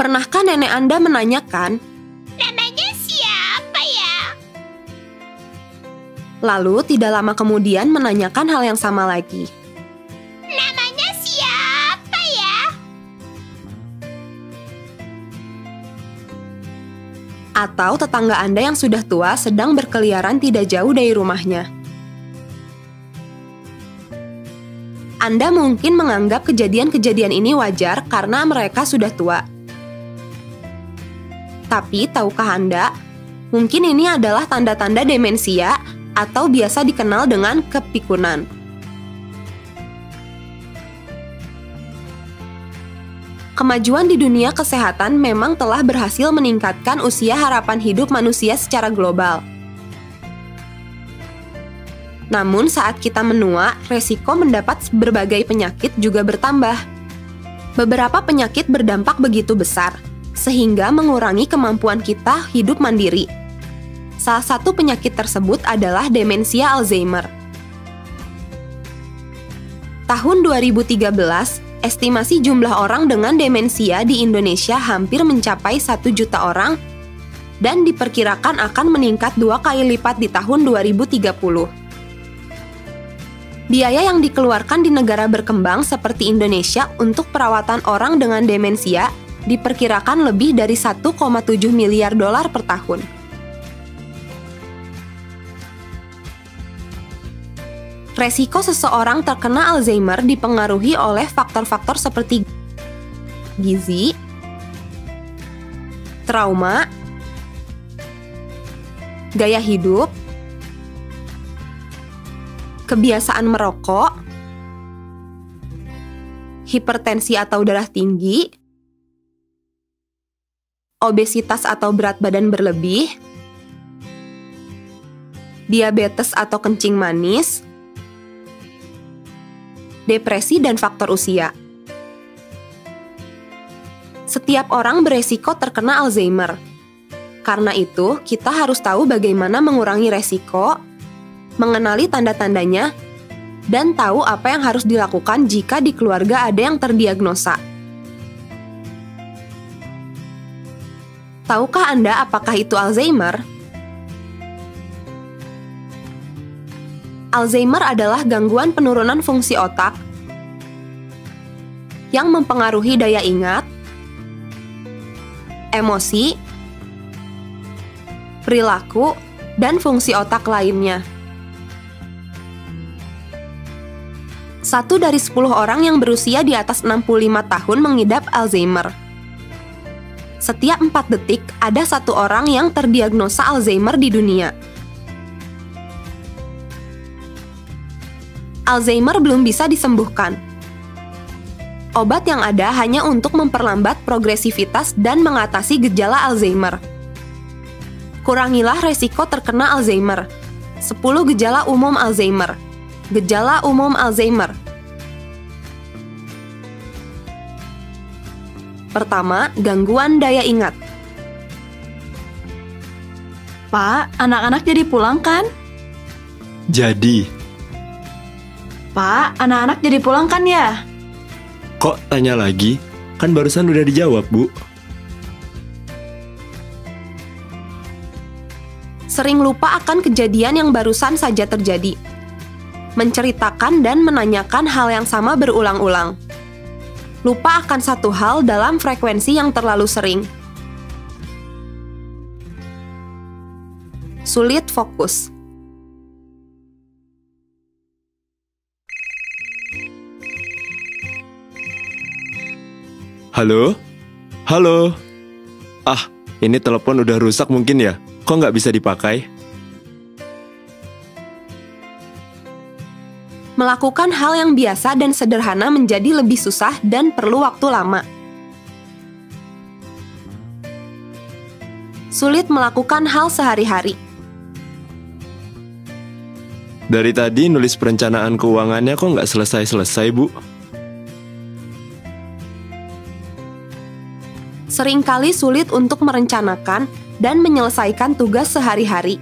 Pernahkah nenek Anda menanyakan, Namanya siapa ya? lalu tidak lama kemudian menanyakan hal yang sama lagi? Namanya siapa ya? Atau tetangga Anda yang sudah tua sedang berkeliaran tidak jauh dari rumahnya? Anda mungkin menganggap kejadian-kejadian ini wajar karena mereka sudah tua. Tapi tahukah Anda, mungkin ini adalah tanda-tanda demensia atau biasa dikenal dengan kepikunan. Kemajuan di dunia kesehatan memang telah berhasil meningkatkan usia harapan hidup manusia secara global. Namun saat kita menua, resiko mendapat berbagai penyakit juga bertambah. Beberapa penyakit berdampak begitu besar, sehingga mengurangi kemampuan kita hidup mandiri. Salah satu penyakit tersebut adalah demensia Alzheimer. Tahun 2013, estimasi jumlah orang dengan demensia di Indonesia hampir mencapai 1 juta orang dan diperkirakan akan meningkat 2 kali lipat di tahun 2030. Biaya yang dikeluarkan di negara berkembang seperti Indonesia untuk perawatan orang dengan demensia diperkirakan lebih dari 1,7 miliar dolar per tahun. Resiko seseorang terkena Alzheimer dipengaruhi oleh faktor-faktor seperti gizi, trauma, gaya hidup, kebiasaan merokok, hipertensi atau darah tinggi, obesitas atau berat badan berlebih, diabetes atau kencing manis, depresi, dan faktor usia. Setiap orang beresiko terkena Alzheimer. Karena itu, kita harus tahu bagaimana mengurangi resiko, mengenali tanda-tandanya, dan tahu apa yang harus dilakukan jika di keluarga ada yang terdiagnosa. Tahukah Anda apakah itu Alzheimer? Alzheimer adalah gangguan penurunan fungsi otak yang mempengaruhi daya ingat, emosi, perilaku, dan fungsi otak lainnya. 1 dari 10 orang yang berusia di atas 65 tahun mengidap Alzheimer. Setiap 4 detik ada 1 orang yang terdiagnosa Alzheimer di dunia. Alzheimer belum bisa disembuhkan. Obat yang ada hanya untuk memperlambat progresivitas dan mengatasi gejala Alzheimer. Kurangilah resiko terkena Alzheimer. 10 gejala umum Alzheimer. Gejala umum Alzheimer. Pertama, gangguan daya ingat. Pak, anak-anak jadi pulang kan? Jadi, Pak, anak-anak jadi pulang kan ya? kok tanya lagi? Kan barusan udah dijawab, Bu. Sering lupa akan kejadian yang barusan saja terjadi. Menceritakan dan menanyakan hal yang sama berulang-ulang. Lupa akan satu hal dalam frekuensi yang terlalu sering. Sulit fokus. Halo? Halo? Ah, ini telepon udah rusak mungkin ya? Kok nggak bisa dipakai? Melakukan hal yang biasa dan sederhana menjadi lebih susah dan perlu waktu lama. Sulit melakukan hal sehari-hari. Dari tadi nulis perencanaan keuangannya kok nggak selesai-selesai, Bu? Seringkali sulit untuk merencanakan dan menyelesaikan tugas sehari-hari.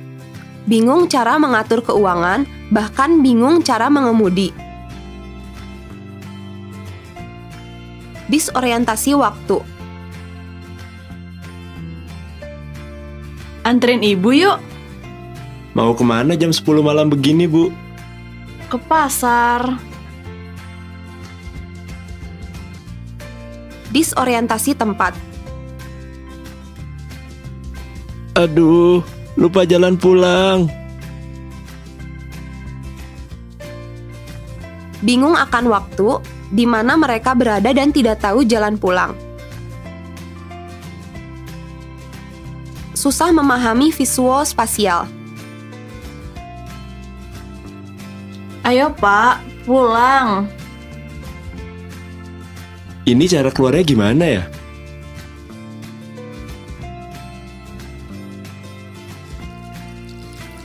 Bingung cara mengatur keuangan, bahkan bingung cara mengemudi. Disorientasi waktu. Anterin ibu yuk. Mau kemana jam 10 malam begini, Bu? Ke pasar. Disorientasi tempat. Aduh, lupa jalan pulang. Bingung akan waktu, di mana mereka berada dan tidak tahu jalan pulang. Susah memahami visual spasial. Ayo Pak, pulang. Ini cara keluarnya gimana ya?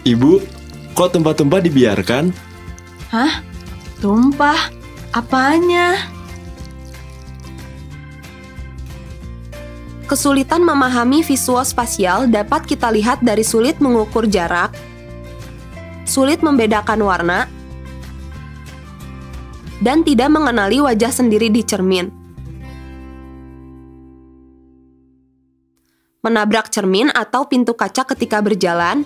Ibu, kok tumpah-tumpah dibiarkan? Hah? Tumpah? Apanya? Kesulitan memahami visual spasial dapat kita lihat dari sulit mengukur jarak, sulit membedakan warna, dan tidak mengenali wajah sendiri di cermin. Menabrak cermin atau pintu kaca ketika berjalan,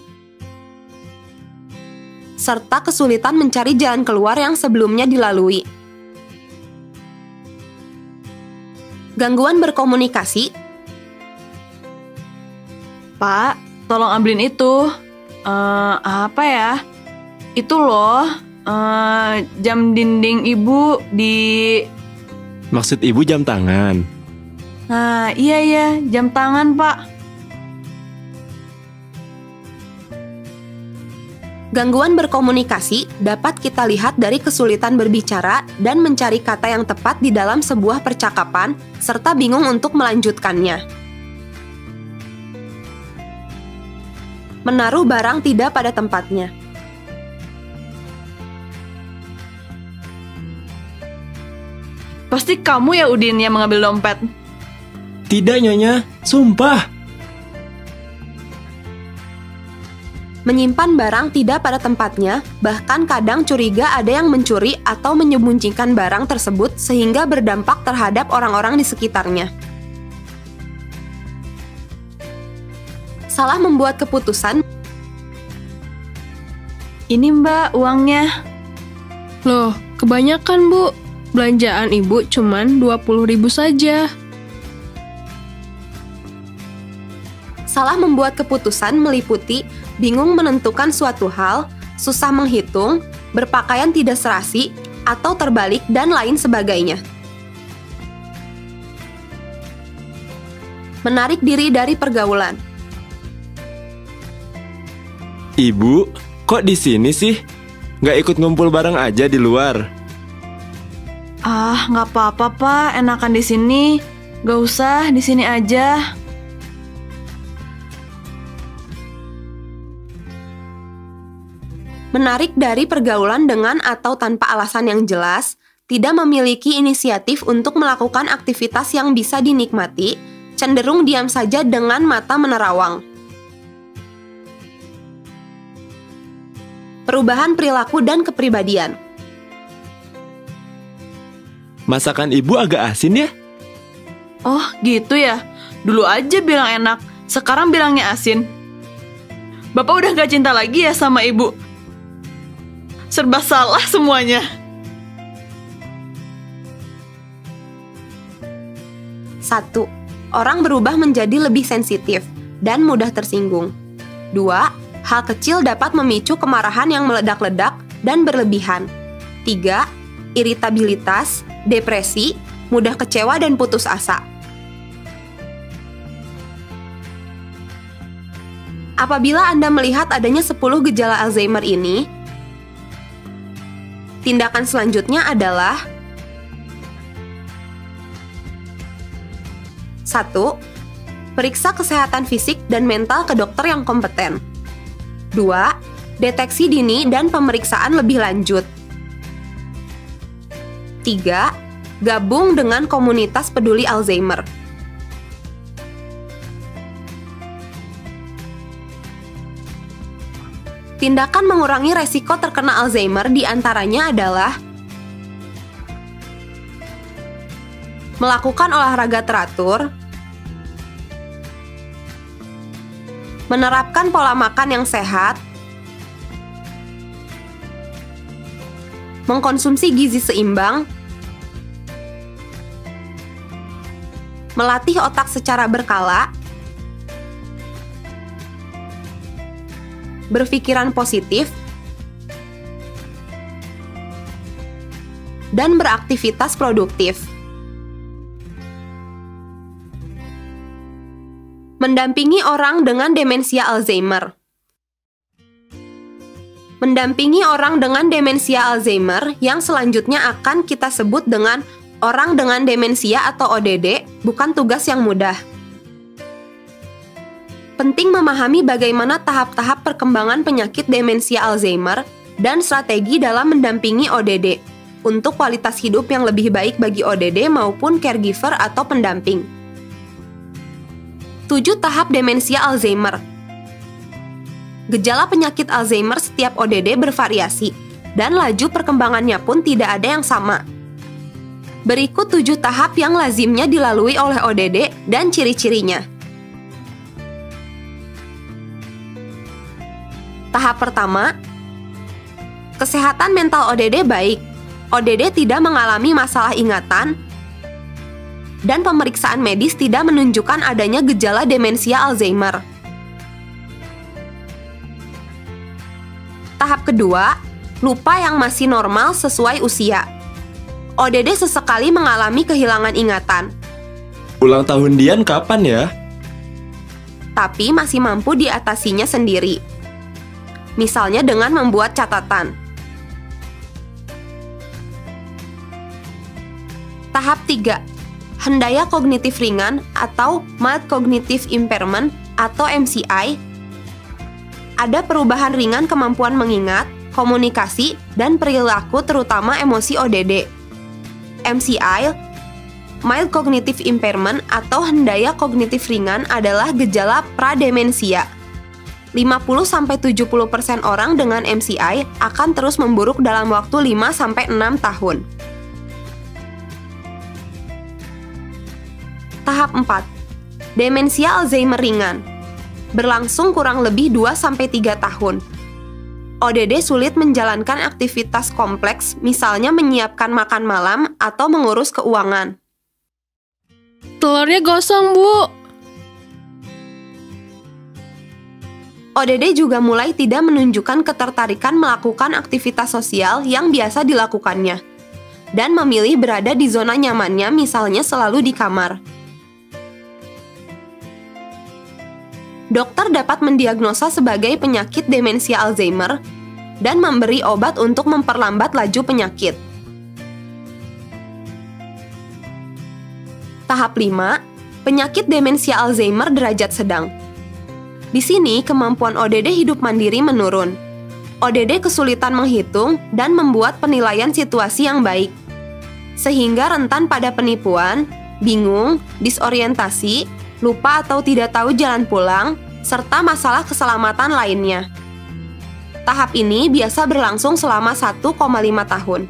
serta kesulitan mencari jalan keluar yang sebelumnya dilalui. Gangguan berkomunikasi. Pak, tolong ambilin itu. Apa ya? Itu loh, jam dinding ibu di... Maksud ibu jam tangan? Nah, iya, jam tangan, Pak. Gangguan berkomunikasi dapat kita lihat dari kesulitan berbicara dan mencari kata yang tepat di dalam sebuah percakapan, serta bingung untuk melanjutkannya. Menaruh barang tidak pada tempatnya. Pasti kamu ya Udin yang mengambil dompet. Tidak, Nyonya. Sumpah. Menyimpan barang tidak pada tempatnya, bahkan kadang curiga ada yang mencuri atau menyembunyikan barang tersebut sehingga berdampak terhadap orang-orang di sekitarnya. Salah membuat keputusan. Ini Mbak uangnya. Loh, kebanyakan Bu. Belanjaan Ibu cuman 20.000 saja. Salah membuat keputusan meliputi bingung menentukan suatu hal, susah menghitung, berpakaian tidak serasi, atau terbalik, dan lain sebagainya. Menarik diri dari pergaulan. Ibu, kok di sini sih? Nggak ikut ngumpul bareng aja di luar? Ah, nggak apa-apa Pak, enakan di sini. Gak usah, di sini aja. Menarik dari pergaulan dengan atau tanpa alasan yang jelas, tidak memiliki inisiatif untuk melakukan aktivitas yang bisa dinikmati, cenderung diam saja dengan mata menerawang. Perubahan perilaku dan kepribadian. Masakan ibu agak asin ya? Oh, gitu ya. Dulu aja bilang enak, sekarang bilangnya asin. Bapak udah gak cinta lagi ya sama ibu? Serba salah semuanya. Satu, orang berubah menjadi lebih sensitif dan mudah tersinggung. 2. Hal kecil dapat memicu kemarahan yang meledak-ledak dan berlebihan. 3. Iritabilitas, depresi, mudah kecewa dan putus asa. Apabila Anda melihat adanya 10 gejala Alzheimer ini, tindakan selanjutnya adalah 1. Periksa kesehatan fisik dan mental ke dokter yang kompeten. 2. Deteksi dini dan pemeriksaan lebih lanjut. 3. Gabung dengan komunitas peduli Alzheimer. Tindakan mengurangi resiko terkena Alzheimer diantaranya adalah melakukan olahraga teratur, menerapkan pola makan yang sehat, mengkonsumsi gizi seimbang, melatih otak secara berkala, berpikiran positif, dan beraktivitas produktif. Mendampingi orang dengan demensia Alzheimer. Mendampingi orang dengan demensia Alzheimer yang selanjutnya akan kita sebut dengan orang dengan demensia atau ODD bukan tugas yang mudah. Penting memahami bagaimana tahap-tahap perkembangan penyakit demensia Alzheimer dan strategi dalam mendampingi ODD untuk kualitas hidup yang lebih baik bagi ODD maupun caregiver atau pendamping. 7 tahap demensia Alzheimer. Gejala penyakit Alzheimer setiap ODD bervariasi, dan laju perkembangannya pun tidak ada yang sama. Berikut 7 tahap yang lazimnya dilalui oleh ODD dan ciri-cirinya. Tahap pertama, kesehatan mental ODD baik. ODD tidak mengalami masalah ingatan, dan pemeriksaan medis tidak menunjukkan adanya gejala demensia Alzheimer. Tahap kedua, lupa yang masih normal sesuai usia. ODD sesekali mengalami kehilangan ingatan, Ulang tahun Dian kapan ya? tapi masih mampu diatasinya sendiri. Misalnya dengan membuat catatan. Tahap 3, hendaya kognitif ringan atau mild cognitive impairment atau MCI. Ada perubahan ringan kemampuan mengingat, komunikasi, dan perilaku terutama emosi ODD. MCI, mild cognitive impairment atau hendaya kognitif ringan adalah gejala prademensia. 50-70% orang dengan MCI akan terus memburuk dalam waktu 5-6 tahun. Tahap 4, demensia Alzheimer ringan. Berlangsung kurang lebih 2-3 tahun. ODD sulit menjalankan aktivitas kompleks, misalnya menyiapkan makan malam atau mengurus keuangan. Telurnya gosong, Bu. ODD juga mulai tidak menunjukkan ketertarikan melakukan aktivitas sosial yang biasa dilakukannya, dan memilih berada di zona nyamannya, misalnya selalu di kamar. Dokter dapat mendiagnosa sebagai penyakit demensia Alzheimer dan memberi obat untuk memperlambat laju penyakit. Tahap 5, penyakit demensia Alzheimer derajat sedang. Di sini, kemampuan ODD hidup mandiri menurun. ODD kesulitan menghitung dan membuat penilaian situasi yang baik, sehingga rentan pada penipuan, bingung, disorientasi, lupa atau tidak tahu jalan pulang, serta masalah keselamatan lainnya. Tahap ini biasa berlangsung selama 1,5 tahun.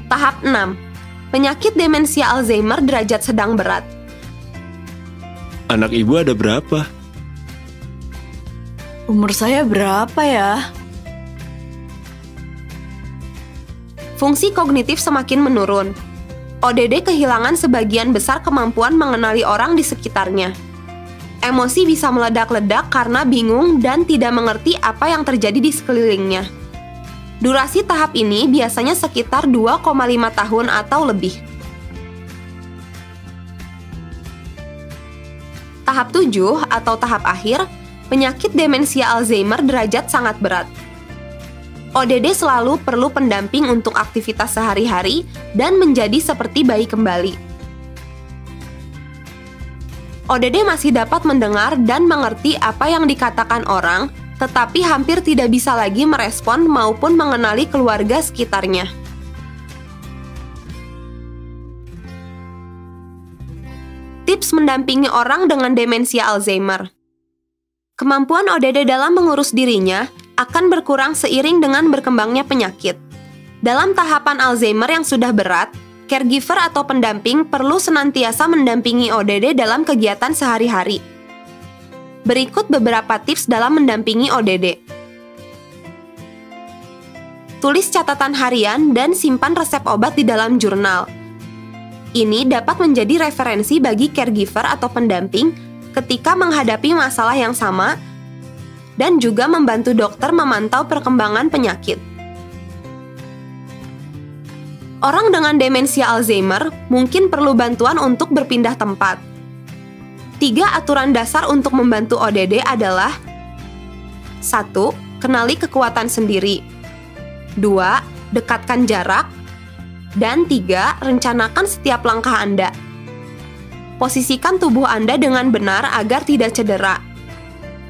Tahap 6, penyakit demensia Alzheimer derajat sedang berat. Anak ibu ada berapa? Umur saya berapa ya? Fungsi kognitif semakin menurun. ODD kehilangan sebagian besar kemampuan mengenali orang di sekitarnya. Emosi bisa meledak-ledak karena bingung dan tidak mengerti apa yang terjadi di sekelilingnya. Durasi tahap ini biasanya sekitar 2,5 tahun atau lebih. Tahap 7 atau tahap akhir, penyakit demensia Alzheimer derajat sangat berat. ODD selalu perlu pendamping untuk aktivitas sehari-hari dan menjadi seperti bayi kembali. ODD masih dapat mendengar dan mengerti apa yang dikatakan orang, tetapi hampir tidak bisa lagi merespon maupun mengenali keluarga sekitarnya. Tips mendampingi orang dengan demensia Alzheimer. Kemampuan ODD dalam mengurus dirinya akan berkurang seiring dengan berkembangnya penyakit. Dalam tahapan Alzheimer yang sudah berat, caregiver atau pendamping perlu senantiasa mendampingi ODD dalam kegiatan sehari-hari. Berikut beberapa tips dalam mendampingi ODD. Tulis catatan harian dan simpan resep obat di dalam jurnal. Ini dapat menjadi referensi bagi caregiver atau pendamping ketika menghadapi masalah yang sama dan juga membantu dokter memantau perkembangan penyakit. Orang dengan demensia Alzheimer mungkin perlu bantuan untuk berpindah tempat. 3 aturan dasar untuk membantu ODD adalah: 1. Kenali kekuatan sendiri. 2. Dekatkan jarak. Dan 3. Rencanakan setiap langkah Anda. Posisikan tubuh Anda dengan benar agar tidak cedera.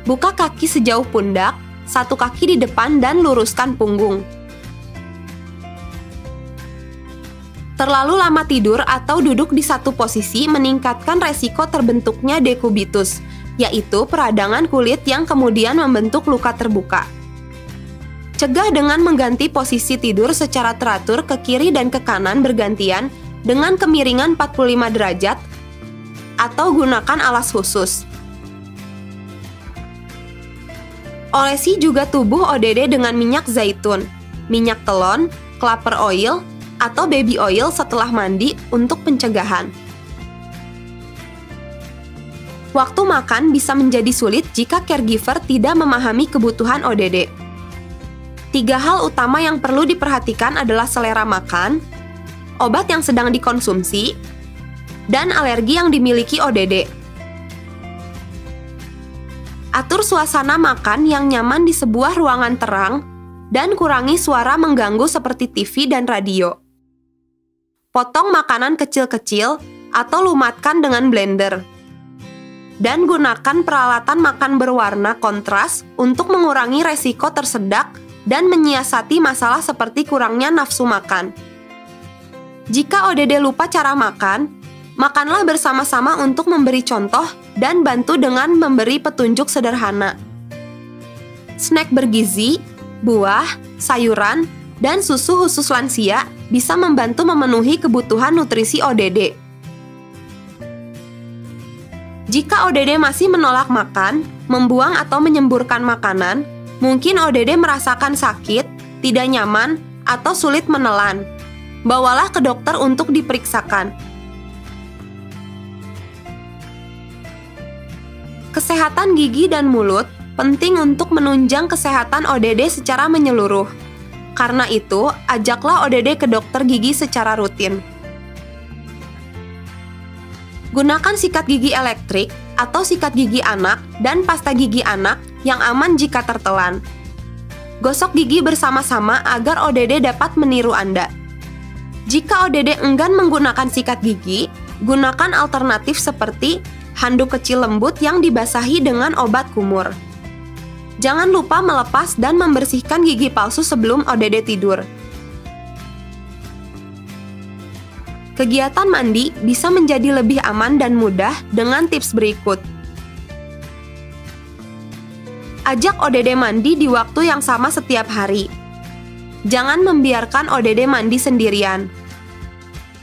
Buka kaki sejauh pundak, 1 kaki di depan dan luruskan punggung. Terlalu lama tidur atau duduk di satu posisi meningkatkan resiko terbentuknya dekubitus, yaitu peradangan kulit yang kemudian membentuk luka terbuka. Cegah dengan mengganti posisi tidur secara teratur ke kiri dan ke kanan bergantian dengan kemiringan 45 derajat atau gunakan alas khusus. Olesi juga tubuh ODD dengan minyak zaitun, minyak telon, clapper oil, atau baby oil setelah mandi untuk pencegahan. Waktu makan bisa menjadi sulit jika caregiver tidak memahami kebutuhan ODD. 3 hal utama yang perlu diperhatikan adalah selera makan, obat yang sedang dikonsumsi, dan alergi yang dimiliki ODD. Atur suasana makan yang nyaman di sebuah ruangan terang dan kurangi suara mengganggu seperti TV dan radio. Potong makanan kecil-kecil atau lumatkan dengan blender. Dan gunakan peralatan makan berwarna kontras untuk mengurangi resiko tersedak dan menyiasati masalah seperti kurangnya nafsu makan. Jika ODD lupa cara makan, makanlah bersama-sama untuk memberi contoh dan bantu dengan memberi petunjuk sederhana. Snack bergizi, buah, sayuran, dan susu khusus lansia bisa membantu memenuhi kebutuhan nutrisi ODD. Jika ODD masih menolak makan, membuang atau menyemburkan makanan, mungkin ODD merasakan sakit, tidak nyaman, atau sulit menelan. Bawalah ke dokter untuk diperiksakan. Kesehatan gigi dan mulut penting untuk menunjang kesehatan ODD secara menyeluruh. Karena itu, ajaklah ODD ke dokter gigi secara rutin. Gunakan sikat gigi elektrik atau sikat gigi anak dan pasta gigi anak yang aman jika tertelan. Gosok gigi bersama-sama agar ODD dapat meniru Anda. Jika ODD enggan menggunakan sikat gigi, gunakan alternatif seperti handuk kecil lembut yang dibasahi dengan obat kumur. Jangan lupa melepas dan membersihkan gigi palsu sebelum ODD tidur. Kegiatan mandi bisa menjadi lebih aman dan mudah dengan tips berikut. Ajak ODD mandi di waktu yang sama setiap hari. Jangan membiarkan ODD mandi sendirian.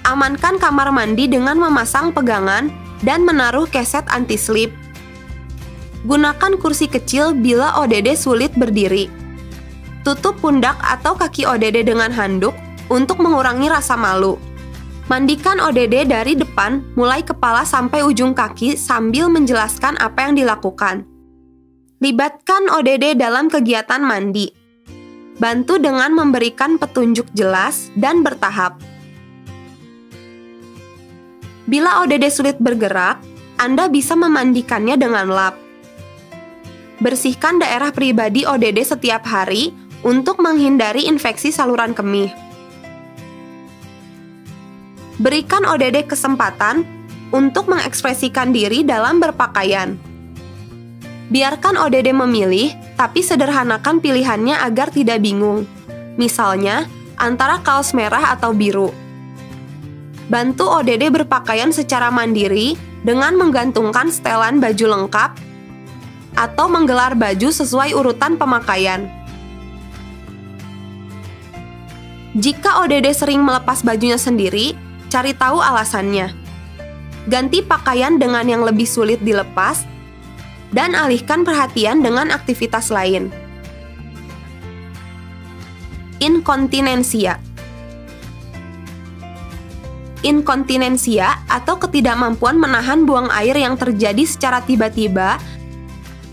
Amankan kamar mandi dengan memasang pegangan dan menaruh keset anti-slip. Gunakan kursi kecil bila ODD sulit berdiri. Tutup pundak atau kaki ODD dengan handuk untuk mengurangi rasa malu. Mandikan ODD dari depan mulai kepala sampai ujung kaki sambil menjelaskan apa yang dilakukan. Libatkan ODD dalam kegiatan mandi. Bantu dengan memberikan petunjuk jelas dan bertahap. Bila ODD sulit bergerak, Anda bisa memandikannya dengan lap. Bersihkan daerah pribadi ODD setiap hari untuk menghindari infeksi saluran kemih. Berikan ODD kesempatan untuk mengekspresikan diri dalam berpakaian. Biarkan ODD memilih, tapi sederhanakan pilihannya agar tidak bingung. Misalnya, antara kaos merah atau biru. Bantu ODD berpakaian secara mandiri dengan menggantungkan setelan baju lengkap atau menggelar baju sesuai urutan pemakaian. Jika ODD sering melepas bajunya sendiri, Cari tahu alasannya. Ganti pakaian dengan yang lebih sulit dilepas, dan alihkan perhatian dengan aktivitas lain. Inkontinensia. Inkontinensia atau ketidakmampuan menahan buang air yang terjadi secara tiba-tiba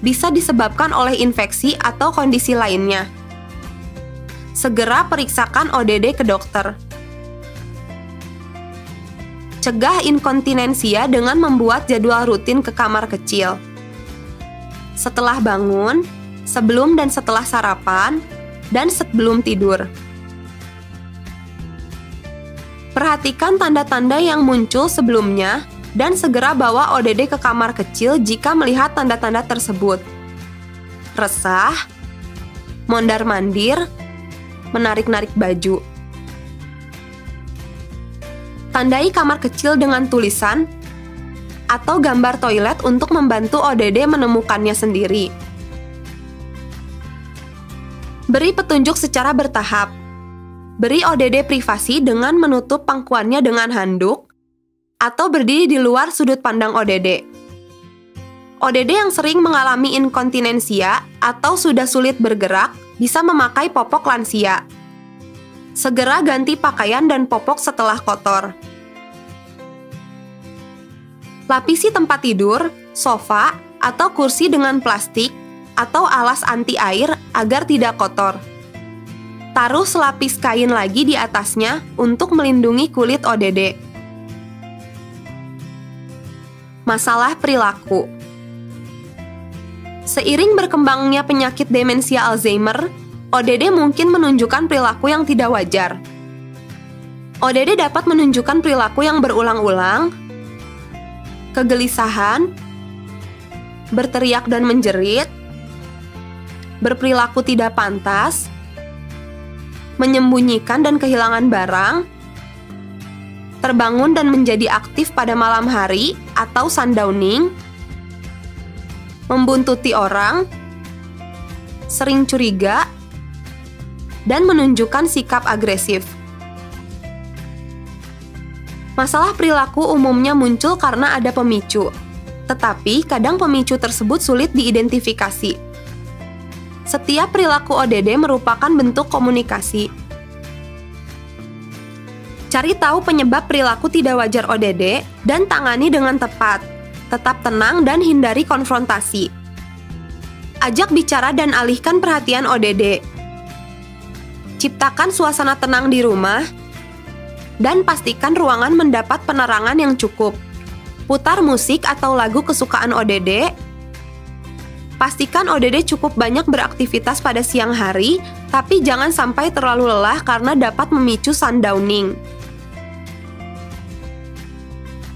bisa disebabkan oleh infeksi atau kondisi lainnya. Segera periksakan ODD ke dokter. Cegah inkontinensia dengan membuat jadwal rutin ke kamar kecil. Setelah bangun, sebelum dan setelah sarapan, dan sebelum tidur. Perhatikan tanda-tanda yang muncul sebelumnya dan segera bawa ODD ke kamar kecil jika melihat tanda-tanda tersebut. Resah, mondar-mandir, menarik-narik baju. Tandai kamar kecil dengan tulisan atau gambar toilet untuk membantu ODD menemukannya sendiri. Beri petunjuk secara bertahap. Beri ODD privasi dengan menutup pangkuannya dengan handuk atau berdiri di luar sudut pandang ODD. ODD yang sering mengalami inkontinensia atau sudah sulit bergerak bisa memakai popok lansia. Segera ganti pakaian dan popok setelah kotor. Lapisi tempat tidur, sofa, atau kursi dengan plastik atau alas anti air agar tidak kotor. Taruh selapis kain lagi di atasnya untuk melindungi kulit ODD. Masalah perilaku. Seiring berkembangnya penyakit demensia Alzheimer, ODD mungkin menunjukkan perilaku yang tidak wajar. ODD dapat menunjukkan perilaku yang berulang-ulang, kegelisahan, berteriak dan menjerit, berperilaku tidak pantas, menyembunyikan dan kehilangan barang, terbangun dan menjadi aktif pada malam hari atau sundowning, membuntuti orang, sering curiga, dan menunjukkan sikap agresif. Masalah perilaku umumnya muncul karena ada pemicu, tetapi kadang pemicu tersebut sulit diidentifikasi. Setiap perilaku ODD merupakan bentuk komunikasi. Cari tahu penyebab perilaku tidak wajar ODD dan tangani dengan tepat. Tetap tenang dan hindari konfrontasi. Ajak bicara dan alihkan perhatian ODD. Ciptakan suasana tenang di rumah dan pastikan ruangan mendapat penerangan yang cukup. Putar musik atau lagu kesukaan ODD. Pastikan ODD cukup banyak beraktivitas pada siang hari, tapi jangan sampai terlalu lelah karena dapat memicu sundowning.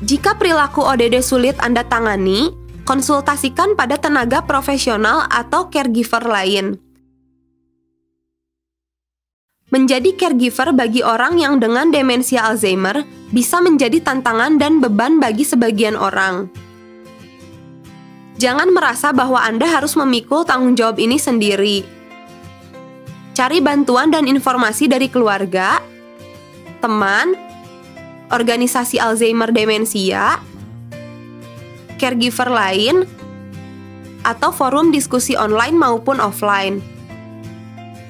Jika perilaku ODD sulit Anda tangani, konsultasikan pada tenaga profesional atau caregiver lain. Menjadi caregiver bagi orang yang dengan demensia Alzheimer bisa menjadi tantangan dan beban bagi sebagian orang. Jangan merasa bahwa Anda harus memikul tanggung jawab ini sendiri. Cari bantuan dan informasi dari keluarga, teman, organisasi Alzheimer demensia, caregiver lain, atau forum diskusi online maupun offline.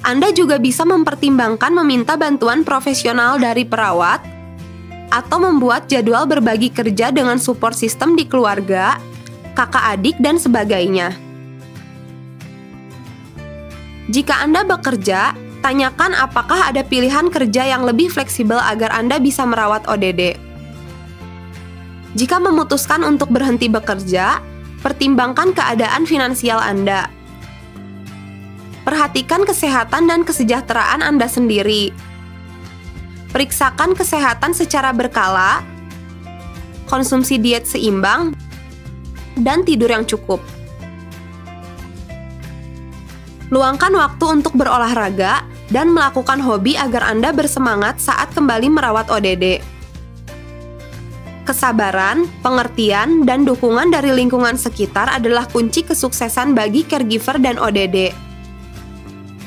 Anda juga bisa mempertimbangkan meminta bantuan profesional dari perawat atau membuat jadwal berbagi kerja dengan support system di keluarga, kakak adik, dan sebagainya. Jika Anda bekerja, tanyakan apakah ada pilihan kerja yang lebih fleksibel agar Anda bisa merawat ODD. Jika memutuskan untuk berhenti bekerja, pertimbangkan keadaan finansial Anda. Perhatikan kesehatan dan kesejahteraan Anda sendiri. Periksakan kesehatan secara berkala, konsumsi diet seimbang, dan tidur yang cukup. Luangkan waktu untuk berolahraga dan melakukan hobi agar Anda bersemangat saat kembali merawat ODD. Kesabaran, pengertian, dan dukungan dari lingkungan sekitar adalah kunci kesuksesan bagi caregiver dan ODD.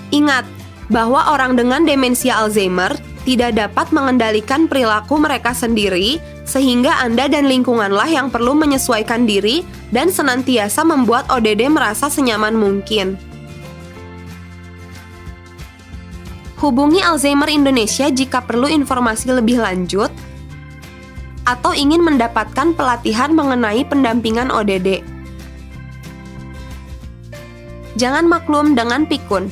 Ingat bahwa orang dengan demensia Alzheimer tidak dapat mengendalikan perilaku mereka sendiri, sehingga Anda dan lingkunganlah yang perlu menyesuaikan diri dan senantiasa membuat ODD merasa senyaman mungkin. Hubungi Alzheimer Indonesia jika perlu informasi lebih lanjut atau ingin mendapatkan pelatihan mengenai pendampingan ODD. Jangan maklum dengan pikun.